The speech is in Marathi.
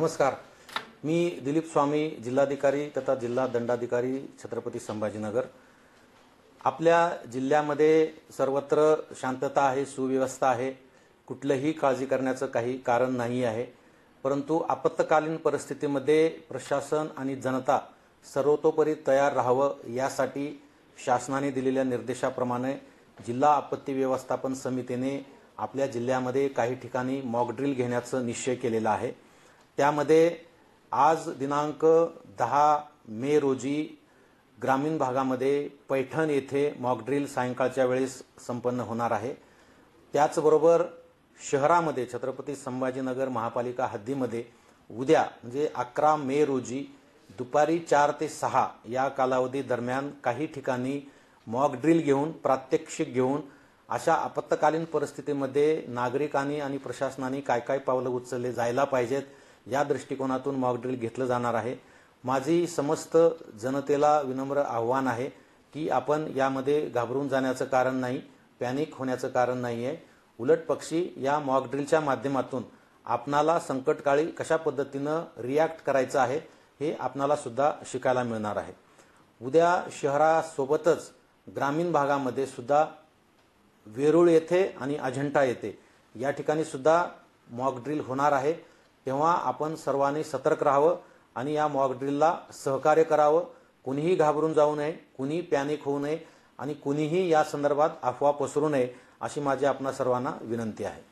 नमस्कार। मी दिलीप स्वामी, जिल्हाधिकारी तथा जिल्हा दंडाधिकारी छत्रपती संभाजीनगर। आपल्या जिल्ह्यामध्ये सर्वत्र शांतता आहे, सुव्यवस्था आहे, कुठलीही काळजी करण्याचं काही कारण नाही आहे। परंतु आपत्कालीन परिस्थितीमध्ये प्रशासन आणि जनता सर्वतोपरी तयार राहावं यासाठी शासनाने दिलेल्या निर्देशाप्रमाणे जिल्हा आपत्ती व्यवस्थापन समितीने आपल्या जिल्ह्यामध्ये काही ठिकाणी मॉक ड्रिल घेण्याचा निश्चय केलेला आहे। त्यामध्ये आज दिनांक 10 मे रोजी ग्रामीण भागामध्ये पैठण येथे मॉक ड्रिल सायंकाळच्या वेळेस संपन्न होणार आहे। त्याचबरोबर शहरामध्ये छत्रपती संभाजीनगर महापालिका हद्दीमध्ये उद्या म्हणजे 11 मे रोजी दुपारी 4 ते 6 या कालावधी दरम्यान काही ठिकाणी मॉक ड्रिल घेऊन प्रात्यक्षिक घेऊन अशा आपत्कालीन परिस्थितीमध्ये नागरिकांनी आणि प्रशासनाने काय काय पावलं उचलले जायला पाहिजेत या दृष्टिकोनातून मॉक ड्रिल घेतलं जाणार आहे। माझी समस्त जनतेला विनम्र आव्हान आहे की आपण यामध्ये घाबरून जाण्याचं कारण नाही, पॅनिक होण्याचं कारण नाही आहे। उलट पक्षी या मॉक ड्रिलच्या माध्यमातून आपणाला संकटकाळी कशा पद्धतीनं रिॲक्ट करायचं आहे हे आपणाला सुद्धा शिकायला मिळणार आहे। उद्या शहरासोबतच ग्रामीण भागामध्ये सुद्धा वेरूळ येथे आणि अजंठा येथे या ठिकाणी सुद्धा मॉक ड्रिल होणार आहे। तेव्हा आपण सर्वांनी सतर्क राहावं आणि या मॉक ड्रिलला सहकार्य करावं। कुणीही घाबरून जाऊ नये, कुणी पॅनिक होऊ नये आणि कुणीही या संदर्भात अफवा पसरू नये अशी माझी आपणा सर्वांना विनंती आहे।